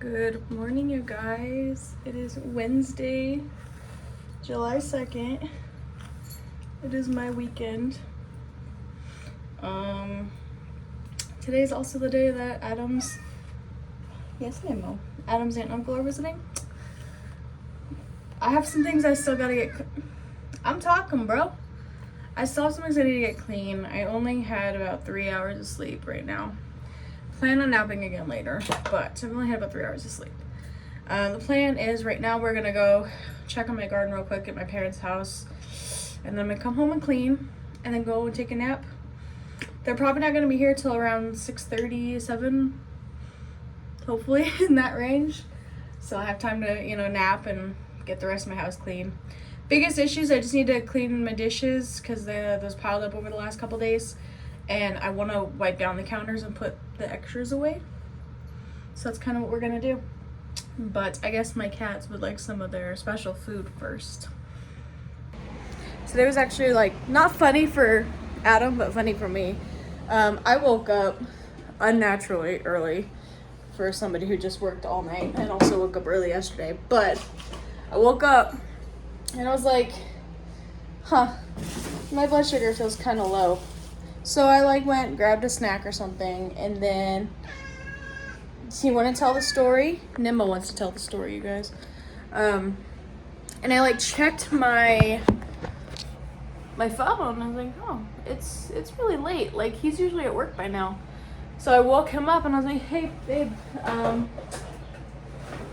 Good morning, you guys. It is Wednesday, July 2nd. It is my weekend. Today's also the day that Adam's Adam's aunt and uncle are visiting. I have some things I still gotta get. I'm talking, bro. I still have some things I need to get clean. I only had about 3 hours of sleep right now. Plan on napping again later, but I've only had about 3 hours of sleep. The plan is right now we're gonna go check on my garden real quick at my parents' house, and then I'm gonna come home and clean, and then go and take a nap. They're probably not gonna be here till around 6:30, 7, hopefully in that range. So I have time to, nap and get the rest of my house clean. Biggest issues, I just need to clean my dishes because those piled up over the last couple days, and I want to wipe down the counters and put the extras away. So that's kind of what we're gonna do. But I guess my cats would like some of their special food first. Today was actually not funny for Adam, but funny for me. I woke up unnaturally early for somebody who just worked all night, and also woke up early yesterday. But I woke up and I was like, my blood sugar feels kind of low. So I went, grabbed a snack or something, and then you want to tell the story? Nimmo wants to tell the story, you guys. And I checked my phone, and I was like, oh, it's really late. He's usually at work by now. So I woke him up and I was like, hey babe,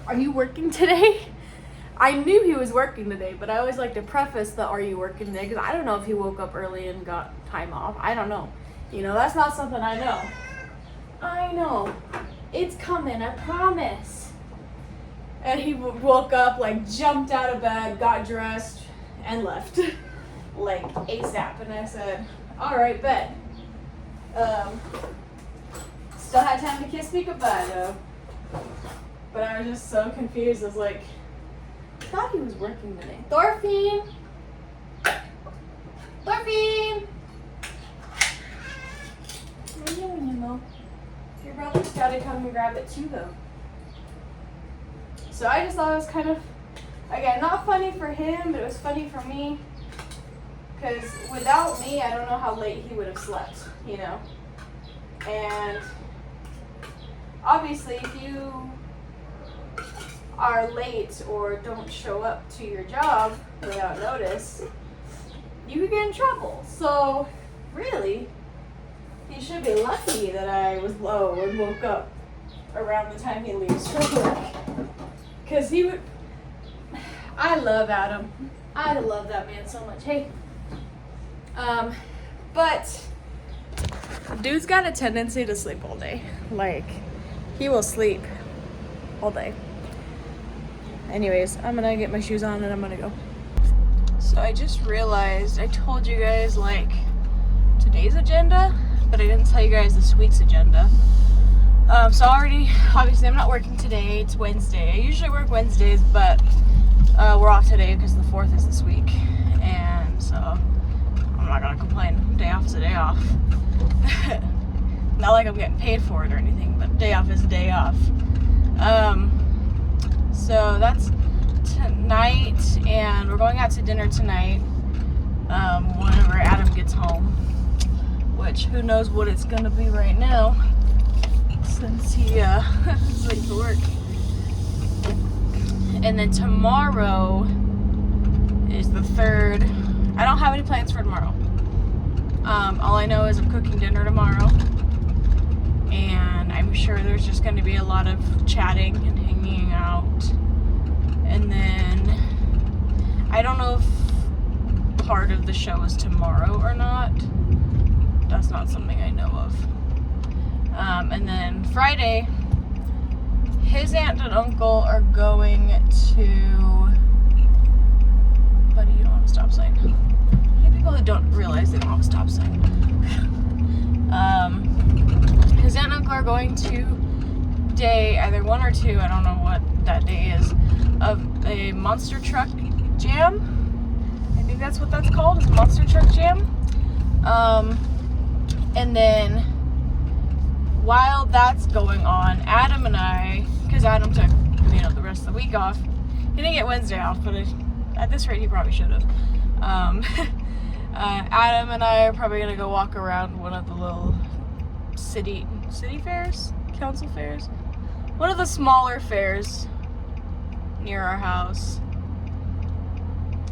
are you working today? I knew he was working today, but I always like to preface the "are you working today?" because I don't know if he woke up early and got time off. I don't know. That's not something I know. I know. It's coming, I promise. And he woke up, jumped out of bed, got dressed, and left. ASAP. And I said, all right, bet. Still had time to kiss me goodbye, though. But I was just so confused. I was like, I thought he was working today. Thorfinn! Thorfinn! What are you doing, Nemo? Your brother's gotta come and grab it too, though. So I just thought it was kind of, again, not funny for him, but it was funny for me. Because without me, I don't know how late he would have slept, And obviously, if you are late or don't show up to your job without notice, you could get in trouble. So really, he should be lucky that I was low and woke up around the time he leaves for work. Because he would... I love Adam. I love that man so much. Hey. But dude's got a tendency to sleep all day. He will sleep all day. Anyways, I'm gonna get my shoes on and I'm gonna go. So I just realized I told you guys today's agenda, but I didn't tell you guys this week's agenda. So obviously I'm not working today. It's Wednesday. I usually work Wednesdays, but we're off today because the 4th is this week, and so I'm not gonna complain. Day off is a day off. Not like I'm getting paid for it or anything, but day off is a day off. So that's tonight, and we're going out to dinner tonight whenever Adam gets home, which who knows what it's gonna be right now since he is late for work. And then tomorrow is the 3rd. I don't have any plans for tomorrow. All I know is I'm cooking dinner tomorrow, and I'm sure there's just going to be a lot of chatting and hanging out. And then I don't know if part of the show is tomorrow or not. That's not something I know of. And then Friday, his aunt and uncle are going to... Buddy, you don't have a stop sign. People who don't realize they don't have a stop sign. His aunt and uncle are going to day, either 1 or 2, I don't know what that day is, of a monster truck jam. I think that's what that's called, is monster truck jam. And then while that's going on, Adam and I, because because Adam took, you know, the rest of the week off. He didn't get Wednesday off, but at this rate, he probably should have. Adam and I are probably gonna go walk around one of the little city fairs, council fairs, one of the smaller fairs near our house.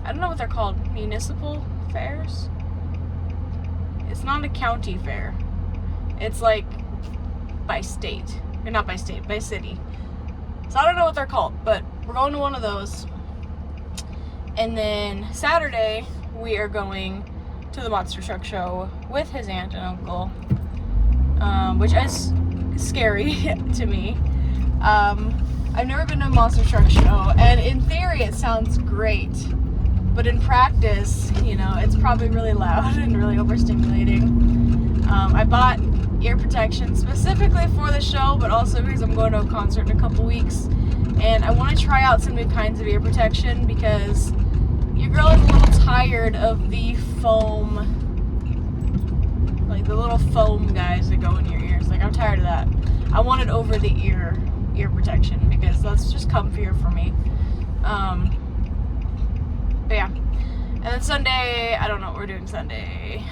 I don't know what they're called, municipal fairs. It's not a county fair. It's like by state, or not by state, by city. So I don't know what they're called, but we're going to one of those. And then Saturday, we are going to the Monster Truck Show with his aunt and uncle, which is scary to me. I've never been to a Monster Truck Show, and in theory it sounds great, but in practice, you know, it's probably really loud and really overstimulating. I bought ear protection specifically for the show, but also because I'm going to a concert in a couple weeks, and I want to try out some new kinds of ear protection because your girl is a little tired of the foam, like the little foam guys that go in your ears. Like, I'm tired of that. I wanted over the ear protection because that's just comfier for me. But yeah. And then Sunday, I don't know what we're doing Sunday.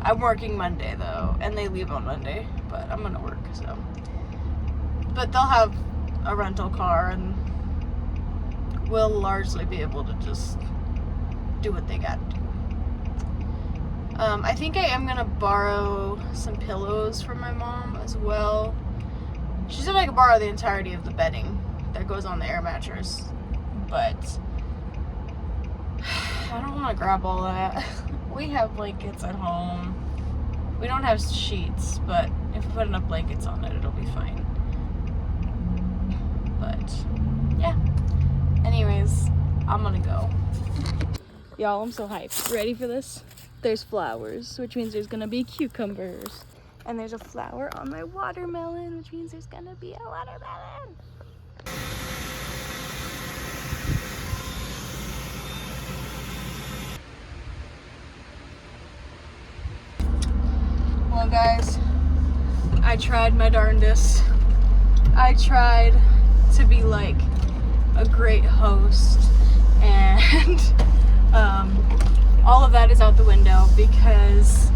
I'm working Monday though, and they leave on Monday, but I'm gonna work, so. But they'll have a rental car and we'll largely be able to just do what they gotta do. I think I am gonna borrow some pillows from my mom as well. She said I could borrow the entirety of the bedding that goes on the air mattress, but I don't want to grab all that. We have blankets at home. We don't have sheets, but if we put enough blankets on it, it'll be fine. But yeah. Anyways, I'm gonna go. Y'all, I'm so hyped. Ready for this? There's flowers, which means there's gonna be cucumbers. And there's a flower on my watermelon, which means there's gonna be a watermelon. Well, guys, I tried my darndest. I tried to be like a great host, and all of that is out the window because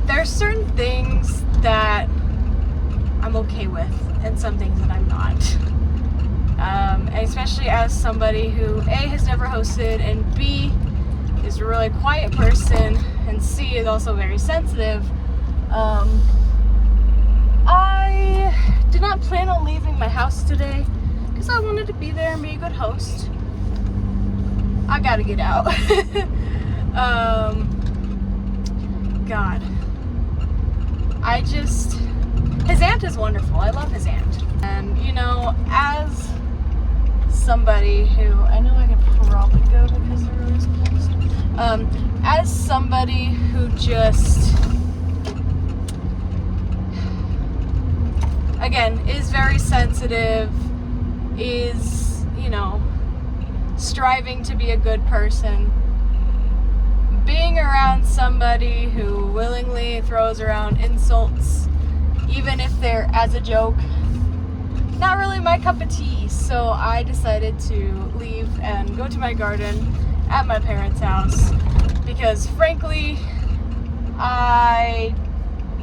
there's certain things that I'm okay with and some things that I'm not. And especially as somebody who A, has never hosted, and B, is a really quiet person, and C, is also very sensitive. I did not plan on leaving my house today because I wanted to be there and be a good host. I gotta get out. God. His aunt is wonderful. I love his aunt. And, you know, as somebody who, I know I could probably go because the road is closed. As somebody who just, again, is very sensitive, is, you know, striving to be a good person, being around somebody who willingly throws around insults, even if they're as a joke, not really my cup of tea. So I decided to leave and go to my garden at my parents' house because, frankly, I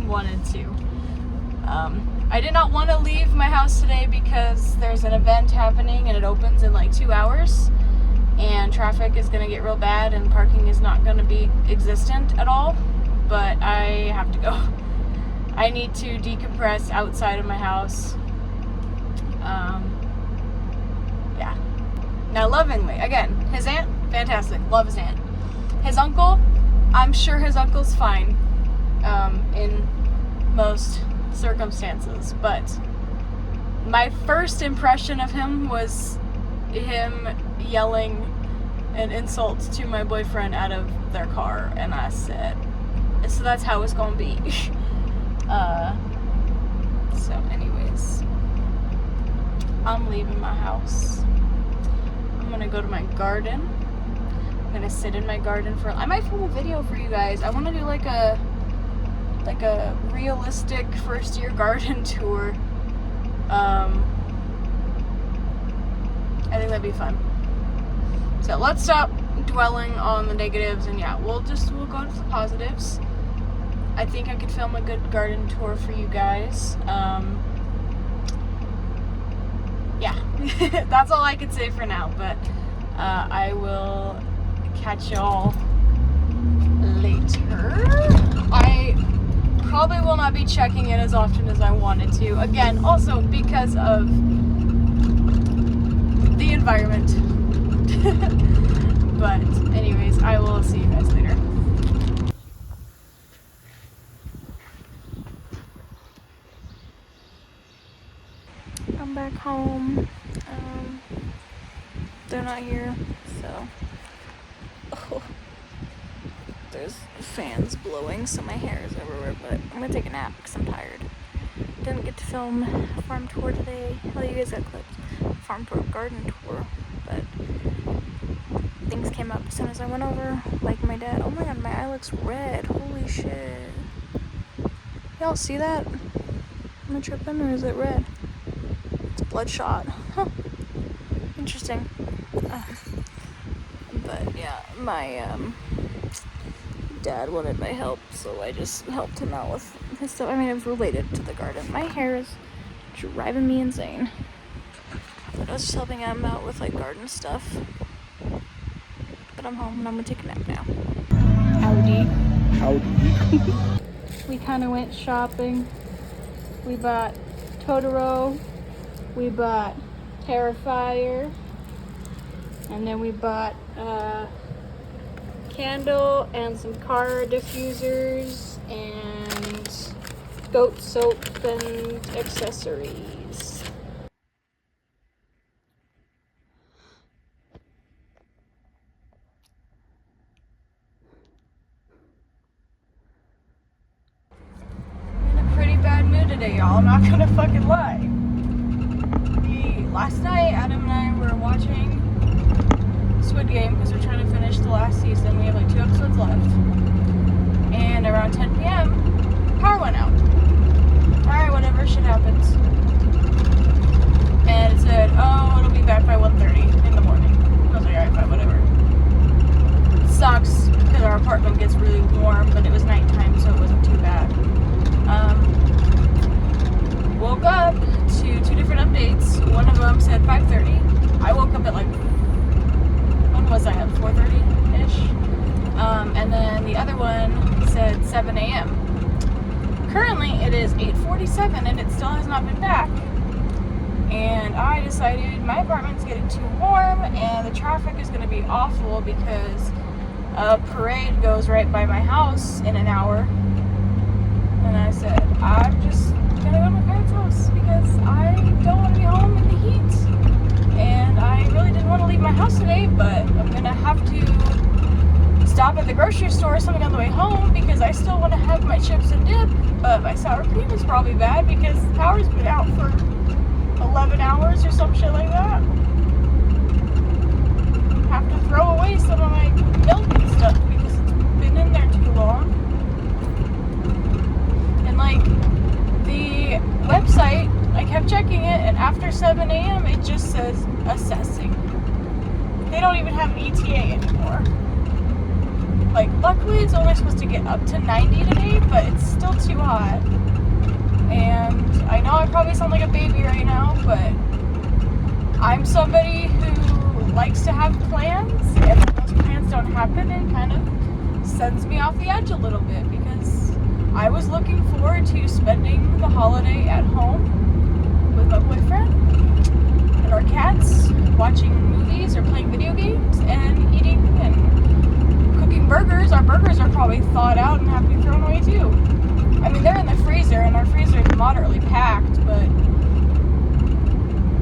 wanted to. I did not want to leave my house today because there's an event happening and it opens in like 2 hours. And traffic is going to get real bad and parking is not going to be existent at all, but I have to go. I need to decompress outside of my house. Yeah. Now, lovingly, again, his aunt, fantastic, love his aunt. His uncle, I'm sure his uncle's fine in most circumstances, but my first impression of him was him yelling an insult to my boyfriend out of their car, and I said, so that's how it's gonna be. So anyways, I'm leaving my house. I'm gonna go to my garden. I'm gonna sit in my garden I might film a video for you guys. I want to do like a like a realistic first year garden tour. I think that'd be fun. So let's stop dwelling on the negatives, and yeah, we'll go to the positives. I think I could film a good garden tour for you guys. Yeah, that's all I could say for now, but I will catch y'all later. I probably will not be checking it as often as I wanted to. Again, also because of the environment. But anyways, I will see you guys later. I'm back home. They're not here, so there's fans blowing, so my hair is everywhere, but I'm gonna take a nap because I'm tired. Didn't get to film a farm tour today. Well, you guys got clips. Farm tour, garden tour, but things came up as soon as I went over, like my dad. Oh my god, my eye looks red. Holy shit. Y'all see that? Am I tripping, or is it red? It's bloodshot. Huh. Interesting. But yeah, my dad wanted my help, so I just helped him out with his stuff. I mean, it was related to the garden. My hair is driving me insane. But I was just helping him out with like garden stuff. But I'm home and I'm gonna take a nap now. Howdy. We kind of went shopping. We bought Totoro. We bought Terrifier. And then we bought candle and some car diffusers and goat soap and accessories. I'm in a pretty bad mood today, y'all. I'm not gonna fucking lie. Last night, Adam and I were watching Squid Game because we're trying to finish the last season. We have like 2 episodes left. And around 10 p.m., power went out. Alright, whatever, shit happens. And it said, oh, it'll be back by 1:30 in the morning. I was like, alright, fine, whatever. It sucks because our apartment gets really warm, but it was nighttime, so it wasn't too bad. Woke up to 2 different updates. One of them said 5:30. I woke up at like, when was I up? 4:30-ish. And then the other one said 7 a.m. Currently it is 8:47 and it still has not been back. And I decided my apartment's getting too warm and the traffic is going to be awful because a parade goes right by my house in an hour. And I said, I'm just gonna go to my parents' house because I don't want to be home in the heat. And I really didn't want to leave my house today, but I'm gonna have to stop at the grocery store or something on the way home because I still want to have my chips and dip, but my sour cream is probably bad because the power's been out for 11 hours or some shit like that. Have to throw away some of my milk and stuff because it's been in there too long. And like, the website, I kept checking it, and after 7 a.m. it just says assessing. They don't even have an ETA anymore. Like, luckily it's only supposed to get up to 90 today, but it's still too hot. And I know I probably sound like a baby right now, but I'm somebody who likes to have plans, and when those plans don't happen, it kind of sends me off the edge a little bit because I was looking forward to spending the holiday at home with my boyfriend and our cats, watching movies or playing video games and eating and cooking burgers. Our burgers are probably thawed out and have to be thrown away too. I mean, they're in the freezer and our freezer is moderately packed, but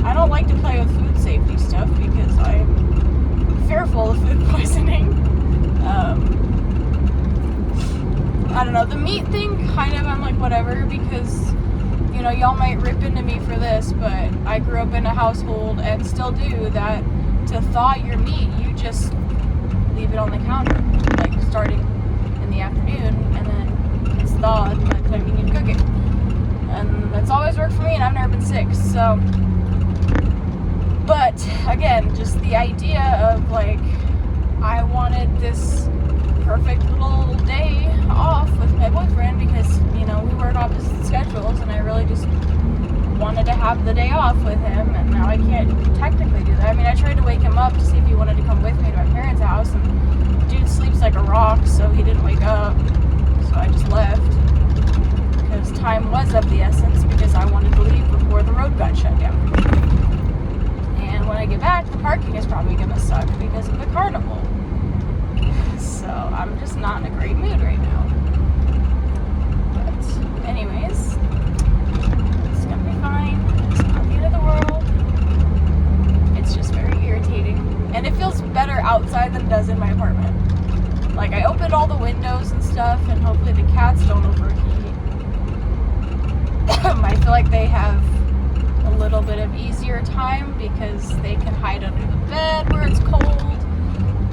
I don't like to play with food safety stuff because I'm fearful of food poisoning. I don't know, the meat thing, kind of, I'm like, whatever, because, you know, y'all might rip into me for this, but I grew up in a household, and still do, that to thaw your meat, you just leave it on the counter, like, starting in the afternoon, and then it's thaw by the time you need to cook it. And that's always worked for me, and I've never been sick, so. But, again, just the idea of, like, I wanted this perfect little day off with my boyfriend because, you know, we work opposite schedules, and I really just wanted to have the day off with him, and now I can't technically do that. I mean, I tried to wake him up to see if he wanted to come with me to my parents' house, and dude sleeps like a rock, so he didn't wake up, so I just left, because time was of the essence, because I wanted to leave before the road got shut down. And when I get back, the parking is probably gonna suck because of the carnival. So I'm just not in a great mood right now. But anyways, it's gonna be fine. It's not the end of the world. It's just very irritating. And it feels better outside than it does in my apartment. Like, I opened all the windows and stuff, and hopefully the cats don't overheat. I feel like they have a little bit of easier time because they can hide under the bed where it's cold.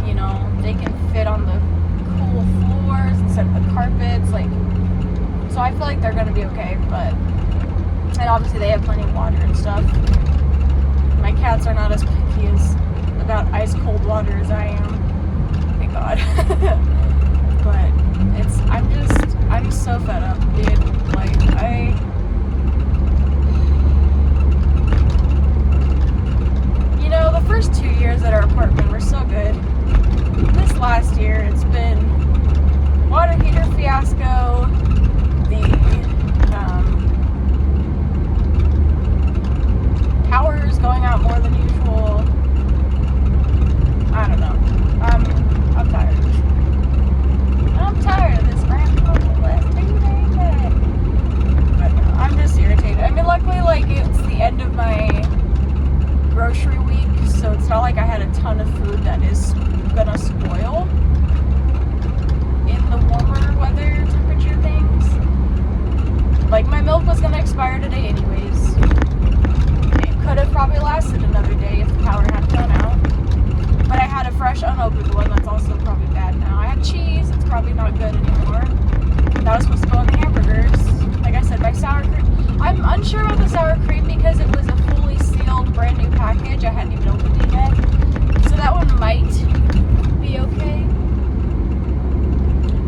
You know, they can fit on the cool floors instead of the carpets. Like, so I feel like they're gonna be okay. But, and obviously they have plenty of water and stuff. My cats are not as picky about ice cold water as I am. Thank God. But I'm so fed up, dude. Like, you know, the first 2 years at our apartment were so good. This last year, it's been water heater fiasco, the power's going out more than usual. I don't know. I'm tired. I'm tired of this last 2 days. But no, I'm just irritated. I mean, luckily, like, it's the end of my grocery week, so it's not like I had a ton of food that is gonna spoil in the warmer weather temperature things. Like, my milk was gonna expire today anyways. It could have probably lasted another day if the power hadn't gone out. But I had a fresh unopened one that's also probably bad now. I have cheese, it's probably not good anymore. That was supposed to go in the hamburgers. Like I said, my sour cream. I'm unsure about the sour cream because it was a fully sealed brand new package. I hadn't even opened it yet. So that one might be okay.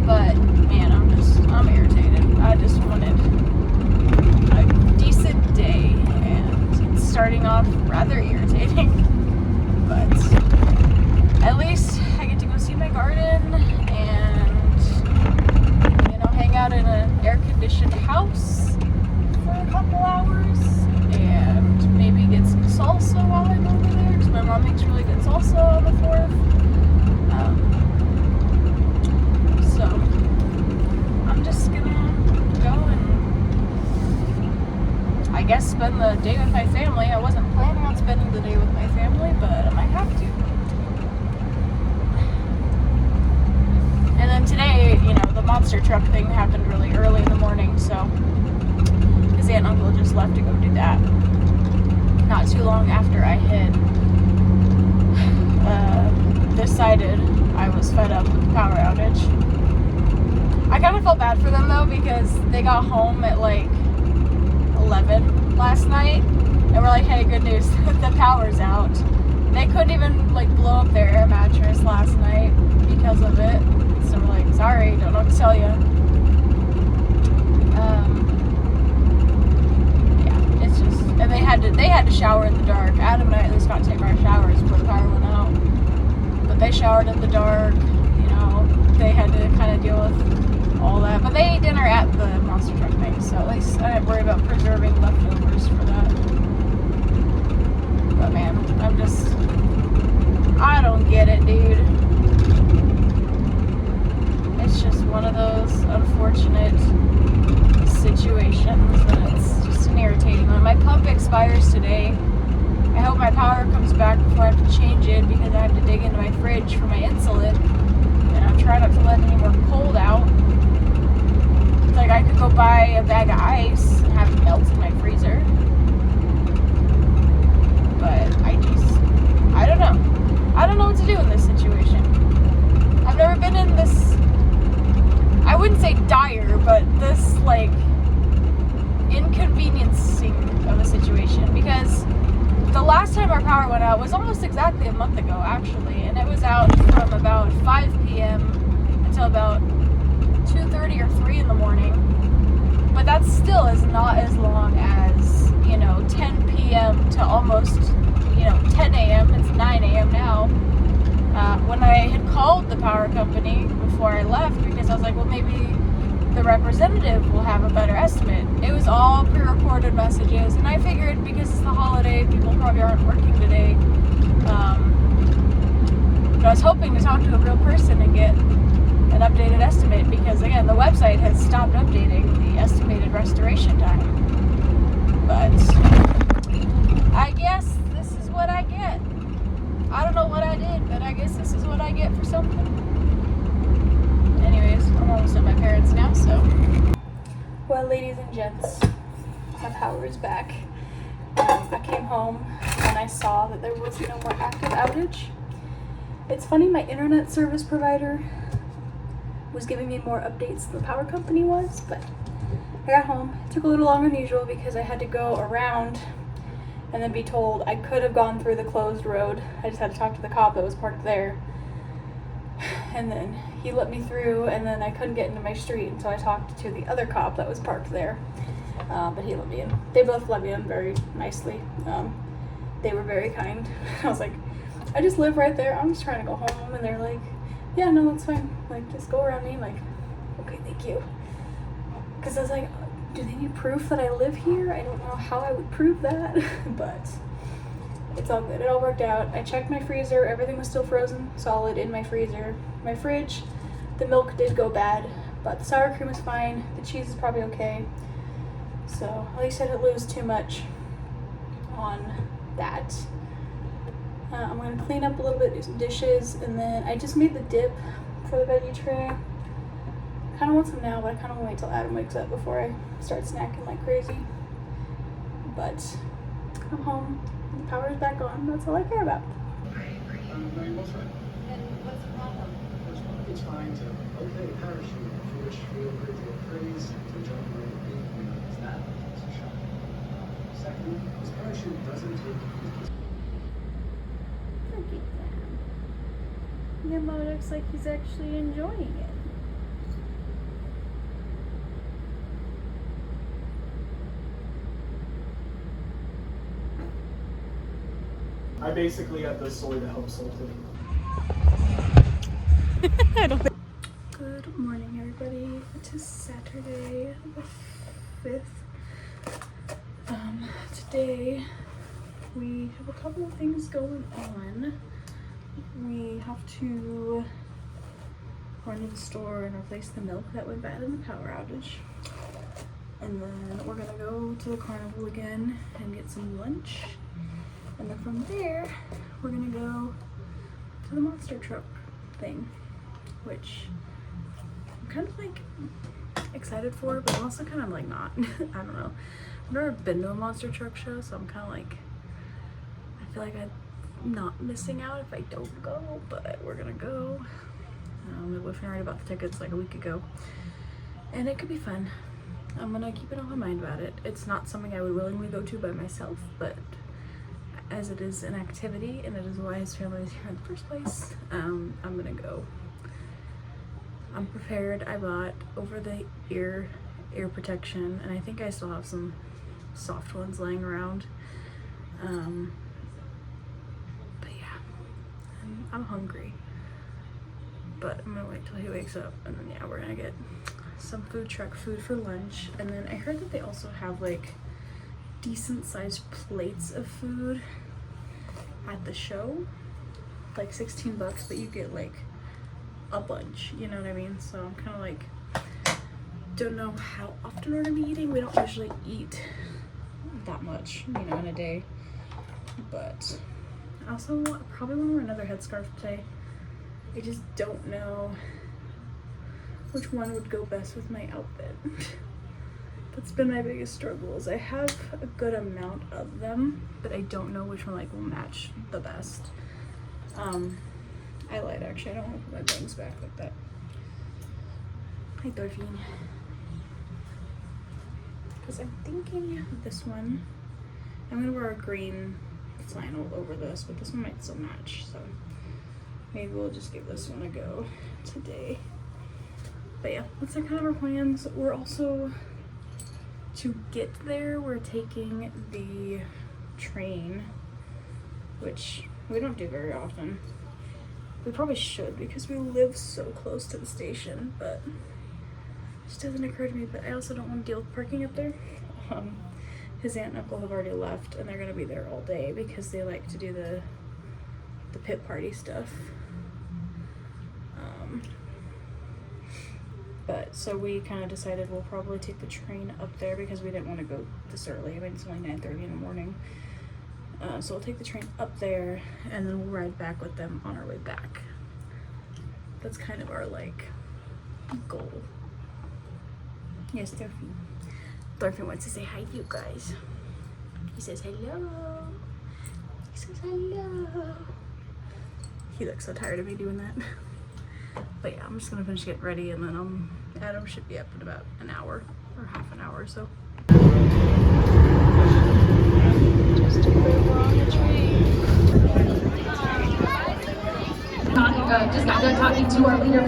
But man, I'm irritated. I just wanted a decent day, and it's starting off rather irritating. But at least I get to go see my garden and, you know, hang out in an air-conditioned house for a couple hours and maybe get some salsa while I'm over there, because my mom makes really good salsa on the 4th. So I'm just gonna go and I guess spend the day with my family. I wasn't planning on spending the day with my family, but I might have to. And then today, you know, the monster truck thing happened really early in the morning, so his aunt and uncle just left to go do that. Not too long after I had decided I was fed up with the power outage. I kind of felt bad for them though, because they got home at like 11 last night and we're like, hey, good news, the power's out. They couldn't even like blow up their air mattress last night because of it. So we're like, sorry, don't know what to tell you. Yeah, it's just, and they had to shower in the dark. Adam and I at least got to take our showers before the power went out. But they showered in the dark, you know, they had to kind of deal with all that. But they ate dinner at the monster truck thing, so at least I didn't worry about preserving leftovers for that. But man, I don't get it, dude. It's just one of those unfortunate situations, and it's just an irritating one. My pump expires today. I hope my power comes back before I have to change it, because I have to dig into my fridge for my insulin, and I'm trying not to let any more cold out. It's like I could go buy a bag of ice and have it melt in my freezer, but I don't know what to do in this situation. I've never been in this. I wouldn't say dire, but this like inconveniencing of a situation, because the last time our power went out was almost exactly a month ago, actually, and it was out from about 5 p.m. until about 2:30 or 3 in the morning. But that still is not as long as, 10 p.m. to almost, 10 a.m. It's 9 a.m. now. When I had called the power company before I left, because I was like, well, maybe the representative will have a better estimate. It was all pre-recorded messages, and I figured because it's the holiday, people probably aren't working today. But I was hoping to talk to a real person and get an updated estimate, because again, the website has stopped updating the estimated restoration time. But I guess this is what I get. I don't know what I did, but I guess this is what I get for something. Anyways, I'm almost at my parents' now, so. Well, ladies and gents, my power is back. I came home and I saw that there was no more active outage. It's funny, my internet service provider was giving me more updates than the power company was, but I got home. It took a little longer than usual because I had to go around and then be told I could have gone through the closed road. I just had to talk to the cop that was parked there. And then he let me through, and then I couldn't get into my street, and so I talked to the other cop that was parked there. But he let me in. They both let me in very nicely. They were very kind. I was like, I just live right there. I'm just trying to go home. And they're like, yeah, no, that's fine. Like, just go around me. I'm like, okay, thank you. Because I was like, do they need proof that I live here? I don't know how I would prove that, but it's all good. It all worked out. I checked my freezer. Everything was still frozen solid in my freezer. My fridge, the milk did go bad, but the sour cream is fine. The cheese is probably okay. So at least I didn't lose too much on that. I'm going to clean up a little bit, do some dishes, and then I just made the dip for the veggie tray. I kind of want some now, but I kind of want to wait till Adam wakes up before I start snacking like crazy. But I'm home. The power's back on. That's all I care about. No, you're both right. And what's the problem? It's fine to okay parachute, for which we will agree to praise to jump right in. It's not a shot. Second, this parachute doesn't take. Look at that. Nemo looks like he's actually enjoying it. I basically got this solely to help Sultan. Good morning, everybody. It is Saturday the 5th. Today we have a couple of things going on. We have to run to the store and replace the milk that went bad in the power outage. And then we're gonna go to the carnival again and get some lunch. And then from there, we're gonna go to the monster truck thing, which I'm kind of like excited for, but I'm also kind of like not. I don't know. I've never been to a monster truck show, so I'm kind of like, I feel like I'm not missing out if I don't go, but we're gonna go. My boyfriend already bought the tickets like a week ago, and it could be fun. I'm gonna keep an open mind about it. It's not something I would willingly go to by myself, but as it is an activity and it is why his family is here in the first place, I'm gonna go. I'm prepared. I bought over the ear protection, and I think I still have some soft ones laying around. But yeah, I'm hungry, but I'm gonna wait till he wakes up, and then yeah, we're gonna get some food truck food for lunch. And then I heard that they also have like decent sized plates of food at the show, like $16, but you get like a bunch, you know what I mean? So I'm kind of like, don't know how often we're gonna be eating. We don't usually eat that much, in a day, but I also probably want to wear another headscarf today. I just don't know which one would go best with my outfit. That's been my biggest struggle, is I have a good amount of them, but I don't know which one like will match the best. I lied, actually. I don't want to put my bangs back like that. Hi, Dolphin. Because I'm thinking this one, I'm gonna wear a green flannel over this, but this one might still match, so maybe we'll just give this one a go today. But yeah, that's kind of our plans. We're also, to get there, we're taking the train, which we don't do very often. We probably should because we live so close to the station, but it just doesn't occur to me. But I also don't want to deal with parking up there. His aunt and uncle have already left, and they're gonna be there all day because they like to do the pit party stuff. But so we kind of decided we'll probably take the train up there because we didn't want to go this early. I mean, it's only 9:30 in the morning. So we'll take the train up there and then we'll ride back with them on our way back. That's kind of our like goal. Yes, Dorothy. Dorothy wants to say hi to you guys. He says hello. He says hello. He looks so tired of me doing that. But yeah, I'm just gonna finish getting ready and then Adam should be up in about an hour or half an hour or so. Just got done talking to our leader.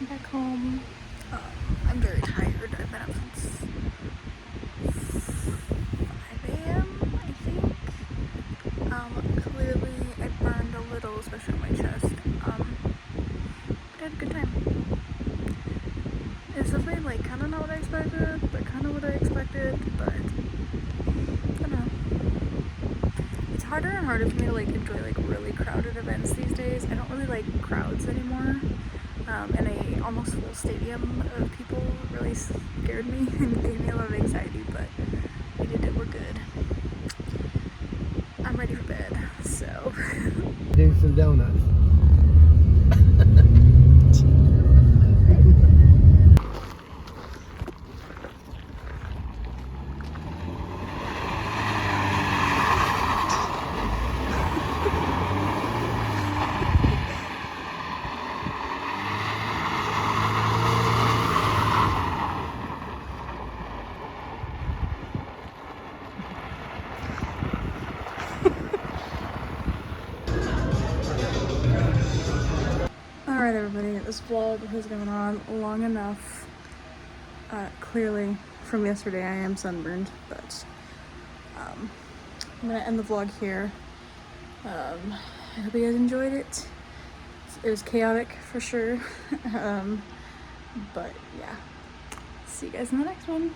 Back home. I'm very tired. I've been up since 5 a.m. I think. Clearly I burned a little, especially on my chest. But I had a good time. It's definitely like kind of not what I expected, but kind of what I expected. But I don't know. It's harder and harder for me to like enjoy like really crowded events these days. I don't really like crowds anymore. And a almost full stadium of people really scared me and gave me a lot of anxiety, but we did it, we're good. I'm ready for bed, so. Do some donuts. Alright everybody, this vlog has gone on long enough. Clearly from yesterday I am sunburned, but I'm gonna end the vlog here. I hope you guys enjoyed it. It was chaotic for sure. But yeah, see you guys in the next one.